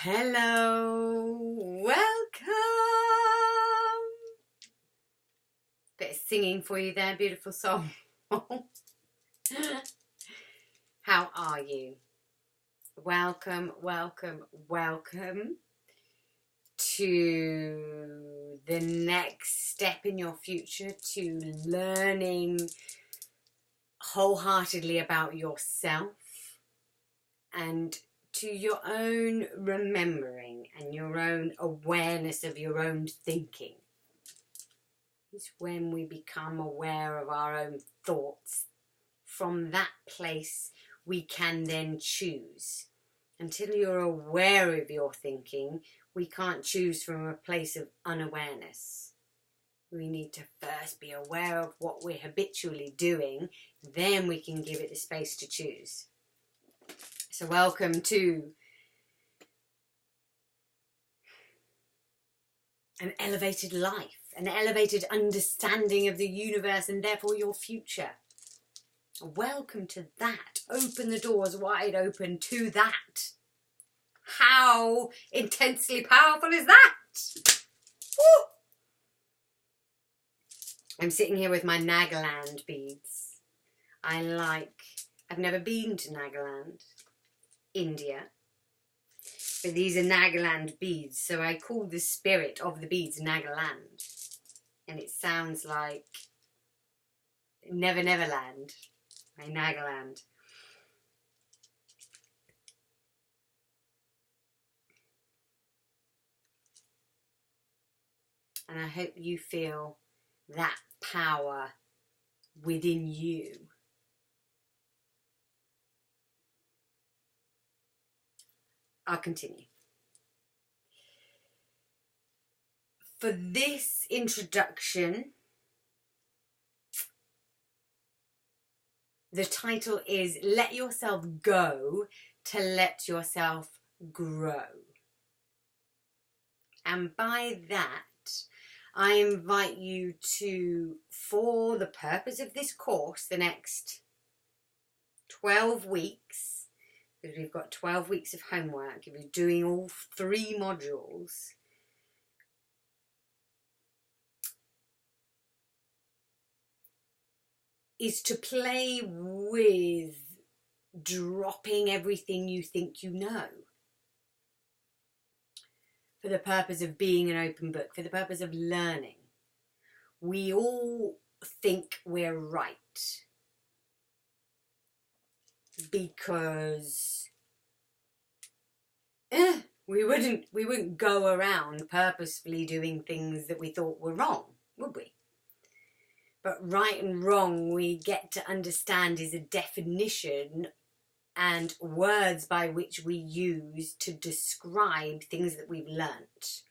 Hello, welcome. Bit of singing for you there, beautiful song. How are you? Welcome, welcome, welcome to the next step in your future, to learning wholeheartedly about yourself and to your own remembering and your own awareness of your own thinking. It's when we become aware of our own thoughts. From that place, we can then choose. Until you're aware of your thinking, we can't choose from a place of unawareness. We need to first be aware of what we're habitually doing, then we can give it the space to choose. So welcome to an elevated life, an elevated understanding of the universe and therefore your future. Welcome to that. Open the doors wide open to that. How intensely powerful is that? Woo! I'm sitting here with my Nagaland beads. I've never been to Nagaland, India. But these are Nagaland beads, so I call the spirit of the beads Nagaland. And it sounds like Never Neverland, my Nagaland. And I hope you feel that power within you. I'll continue. For this introduction, the title is Let Yourself Go to Let Yourself Grow. And by that, I invite you to, for the purpose of this course, the next 12 weeks, because we've got 12 weeks of homework, if you're doing all 3 modules, is to play with dropping everything you think you know. For the purpose of being an open book, for the purpose of learning. We all think we're right. Because we wouldn't go around purposefully doing things that we thought were wrong, would we? But right and wrong, we get to understand, is a definition and words by which we use to describe things that we've learnt.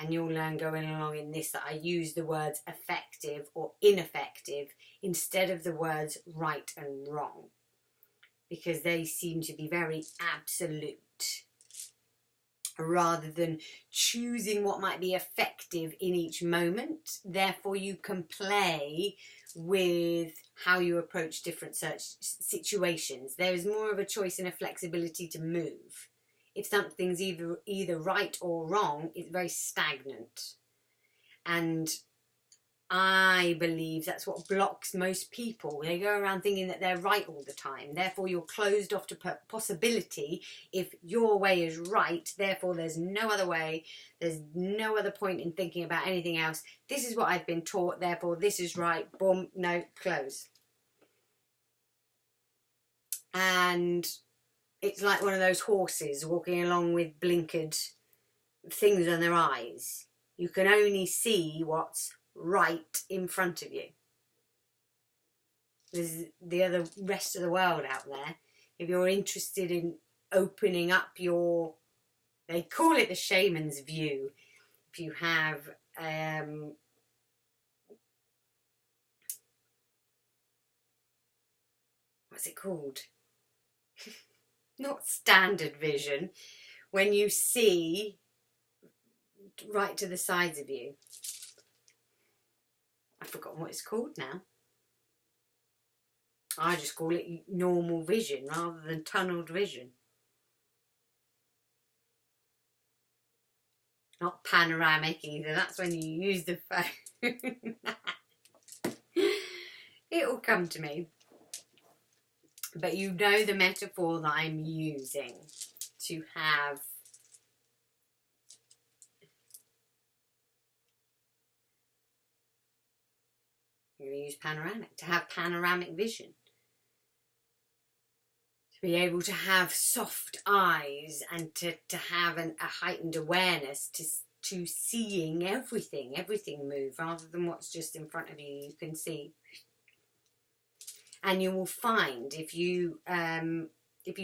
And you'll learn going along in this that I use the words effective or ineffective instead of the words right and wrong, because they seem to be very absolute, rather than choosing what might be effective in each moment. Therefore, you can play with how you approach different situations. There is more of a choice and a flexibility to move. If something's either right or wrong, it's very stagnant. And I believe that's what blocks most people. They go around thinking that they're right all the time. Therefore, you're closed off to possibility. If your way is right, therefore there's no other way. There's no other point in thinking about anything else. This is what I've been taught, therefore this is right. Boom, no, close. And it's like one of those horses walking along with blinkered things on their eyes. You can only see what's right in front of you. There's the other rest of the world out there. If you're interested in opening up they call it the Shamans View. If you have what's it called? Not standard vision. When you see right to the sides of you. I've forgotten what it's called now. I just call it normal vision rather than tunnelled vision. Not panoramic either. That's when you use the phone. It will come to me. But you know the metaphor that I'm using to have I'm going to use panoramic, to have panoramic vision. To be able to have soft eyes and to have a heightened awareness to seeing everything move rather than what's just in front of you, you can see. And you will find if you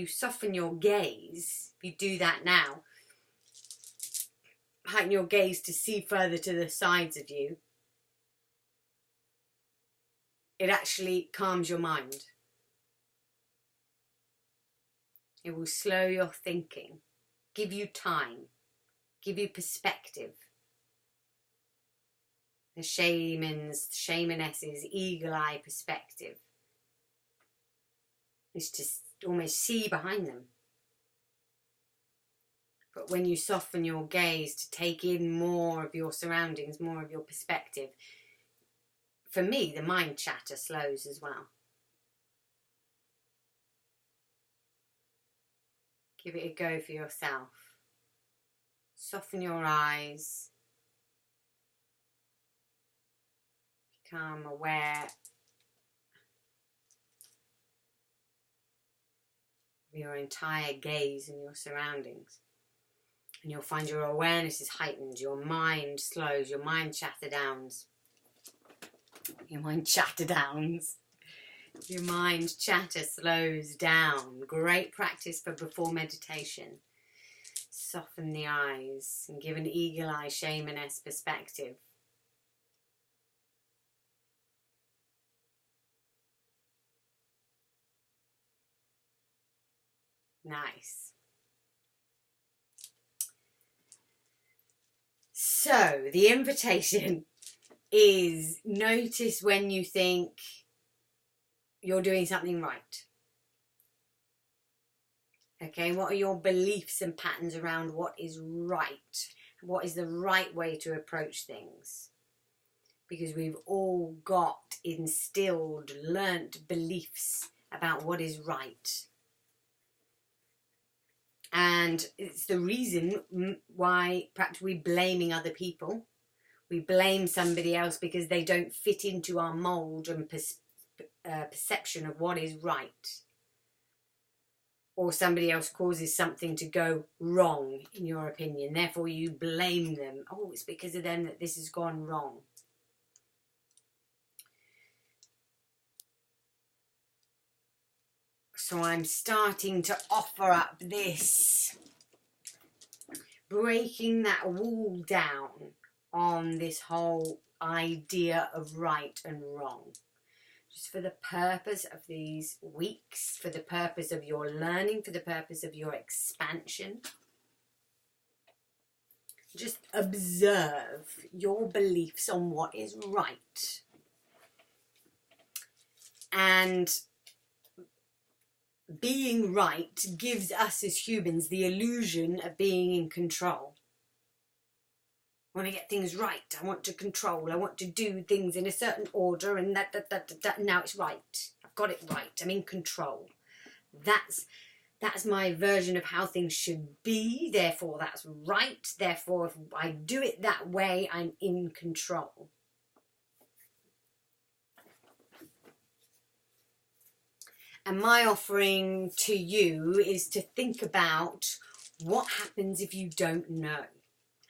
soften your gaze, if you do that now, heighten your gaze to see further to the sides of you, it actually calms your mind. It will slow your thinking, give you time, give you perspective. The shamanesses' eagle eye perspective is to almost see behind them. But when you soften your gaze to take in more of your surroundings, more of your perspective, for me, the mind chatter slows as well. Give it a go for yourself. Soften your eyes. Become aware of your entire gaze and your surroundings. And you'll find your awareness is heightened, your mind slows, your mind chatter downs. Your mind chatter downs. Your mind chatter slows down. Great practice for before meditation. Soften the eyes and give an eagle eye shamaness perspective. Nice. So, the invitation is notice when you think you're doing something right. Okay, what are your beliefs and patterns around what is right? What is the right way to approach things? Because we've all got instilled, learnt beliefs about what is right. And it's the reason why perhaps we're blaming other people. We blame somebody else because they don't fit into our mould and perception of what is right. Or somebody else causes something to go wrong, in your opinion. Therefore, you blame them. Oh, it's because of them that this has gone wrong. So I'm starting to offer up this, breaking that wall down on this whole idea of right and wrong. Just for the purpose of these weeks, for the purpose of your learning, for the purpose of your expansion. Just observe your beliefs on what is right. And being right gives us as humans the illusion of being in control. I want to get things right. I want to control. I want to do things in a certain order, and that. Now it's right. I've got it right. I'm in control. That's my version of how things should be. Therefore, that's right. Therefore, if I do it that way, I'm in control. And my offering to you is to think about what happens if you don't know.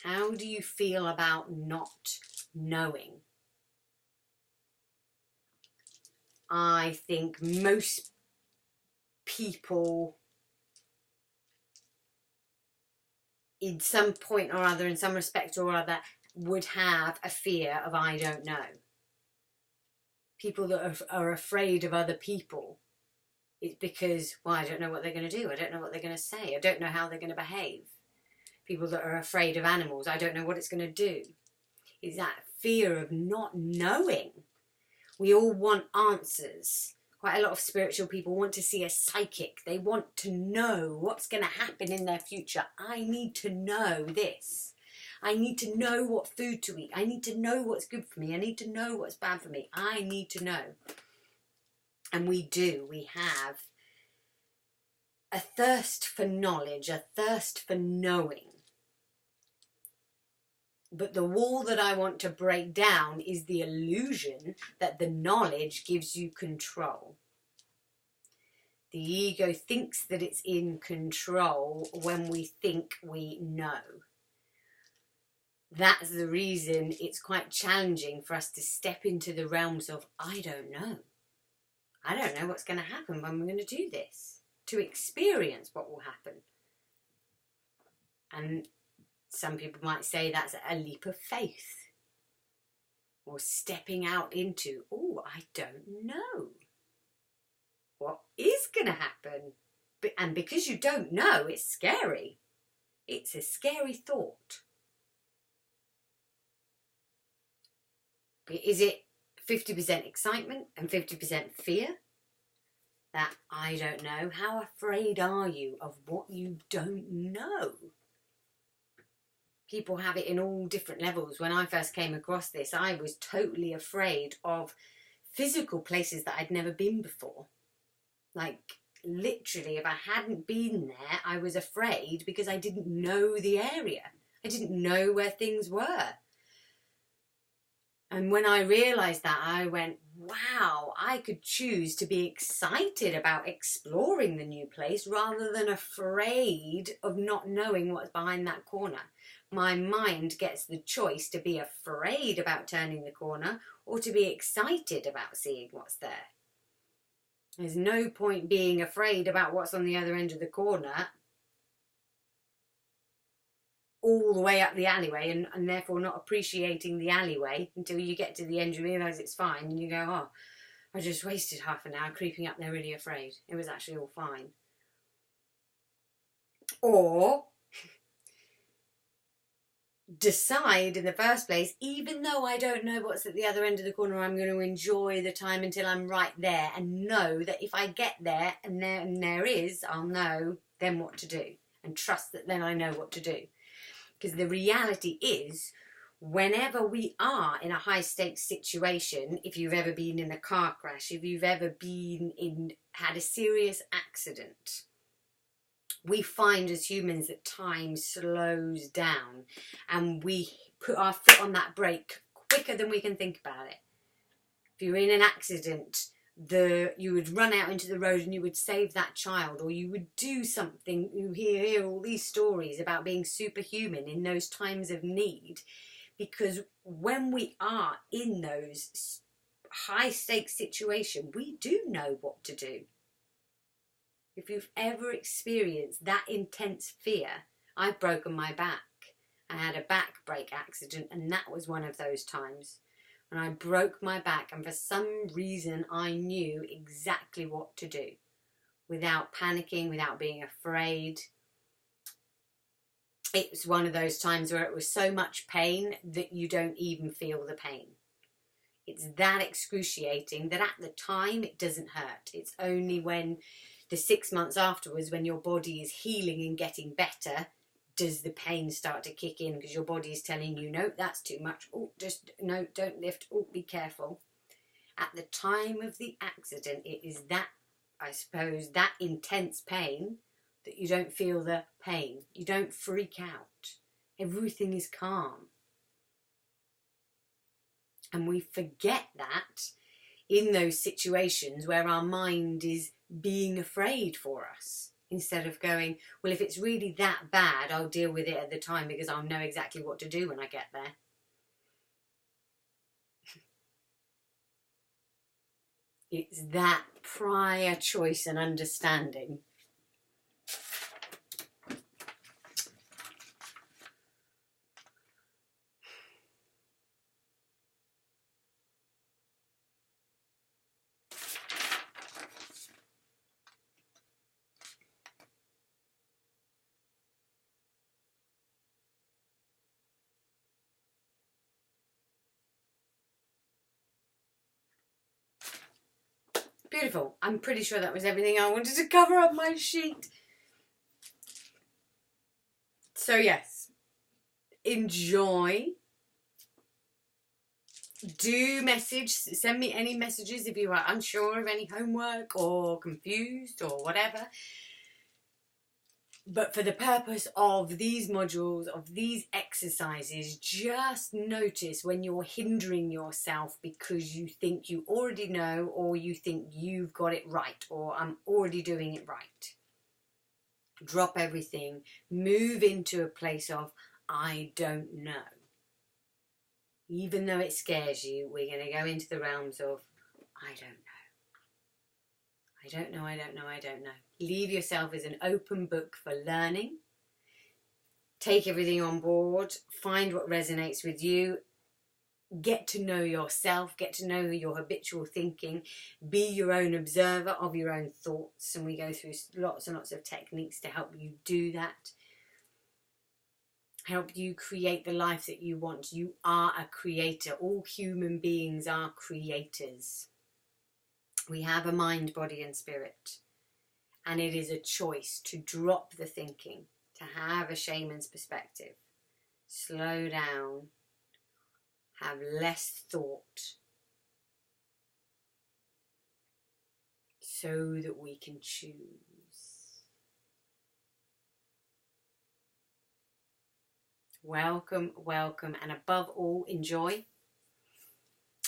How do you feel about not knowing? I think most people, in some point or other, in some respect or other, would have a fear of I don't know. People that are afraid of other people, it's because, well, I don't know what they're going to do. I don't know what they're going to say. I don't know how they're going to behave. People that are afraid of animals, I don't know what it's going to do. Is that fear of not knowing. We all want answers. Quite a lot of spiritual people want to see a psychic. They want to know what's going to happen in their future. I need to know this. I need to know what food to eat. I need to know what's good for me. I need to know what's bad for me. I need to know. And we do. We have a thirst for knowledge, a thirst for knowing. But the wall that I want to break down is the illusion that the knowledge gives you control. The ego thinks that it's in control when we think we know. That's the reason it's quite challenging for us to step into the realms of, I don't know. I don't know what's going to happen when we're going to do this. To experience what will happen. And some people might say that's a leap of faith. Or stepping out into, oh, I don't know. What is going to happen? And because you don't know, it's scary. It's a scary thought. Is it 50% excitement and 50% fear? That I don't know. How afraid are you of what you don't know? People have it in all different levels. When I first came across this, I was totally afraid of physical places that I'd never been before. Like, literally, if I hadn't been there, I was afraid because I didn't know the area. I didn't know where things were. And when I realised that, I went, wow, I could choose to be excited about exploring the new place rather than afraid of not knowing what's behind that corner. My mind gets the choice to be afraid about turning the corner or to be excited about seeing what's there. There's no point being afraid about what's on the other end of the corner all the way up the alleyway and therefore not appreciating the alleyway until you get to the end and realise it's fine and you go, oh, I just wasted half an hour creeping up there really afraid. It was actually all fine. Or decide in the first place, even though I don't know what's at the other end of the corner, I'm going to enjoy the time until I'm right there and know that if I get there and there is, I'll know then what to do and trust that then I know what to do. Because the reality is, whenever we are in a high stakes situation, if you've ever been in a car crash, if you've ever had a serious accident, we find as humans that time slows down and we put our foot on that brake quicker than we can think about it. If you're in an accident, you would run out into the road and you would save that child, or you would do something. You hear all these stories about being superhuman in those times of need, because when we are in those high stakes situations, we do know what to do. If you've ever experienced that intense fear, I've broken my back. I had a back break accident and that was one of those times. And I broke my back and for some reason I knew exactly what to do. Without panicking, without being afraid. It was one of those times where it was so much pain that you don't even feel the pain. It's that excruciating that at the time it doesn't hurt. It's only when the 6 months afterwards, when your body is healing and getting better, does the pain start to kick in, because your body is telling you, no, that's too much. Oh, just, no, don't lift. Oh, be careful. At the time of the accident, it is that, I suppose, that intense pain that you don't feel the pain. You don't freak out. Everything is calm. And we forget that in those situations where our mind is being afraid for us, instead of going, well, if it's really that bad, I'll deal with it at the time because I'll know exactly what to do when I get there. It's that prior choice and understanding. Beautiful. I'm pretty sure that was everything I wanted to cover on my sheet. So yes, enjoy. Send me any messages if you are unsure of any homework or confused or whatever. But for the purpose of these modules, of these exercises, just notice when you're hindering yourself because you think you already know, or you think you've got it right, or I'm already doing it right. Drop everything, move into a place of, I don't know. Even though it scares you, we're going to go into the realms of, I don't know. I don't know, I don't know, I don't know. Leave yourself as an open book for learning. Take everything on board. Find what resonates with you. Get to know yourself. Get to know your habitual thinking. Be your own observer of your own thoughts. And we go through lots and lots of techniques to help you do that. Help you create the life that you want. You are a creator. All human beings are creators. We have a mind, body and spirit. And it is a choice to drop the thinking, to have a shaman's perspective. Slow down. Have less thought. So that we can choose. Welcome, welcome, and above all, enjoy.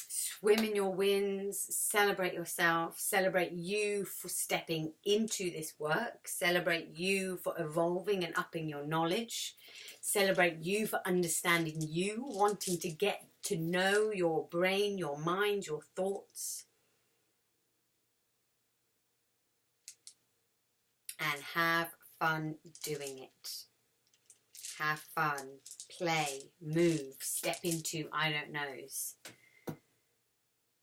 Swim in your wins, celebrate yourself, celebrate you for stepping into this work, celebrate you for evolving and upping your knowledge, celebrate you for understanding you, wanting to get to know your brain, your mind, your thoughts, and have fun doing it. Have fun, play, move, step into I don't knows.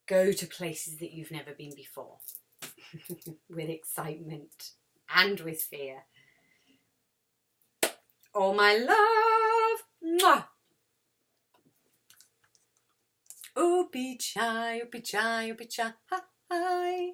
Go to places that you've never been before with excitement and with fear. All my love. Mwah. Oopi chai, oopi chai, oopi chai.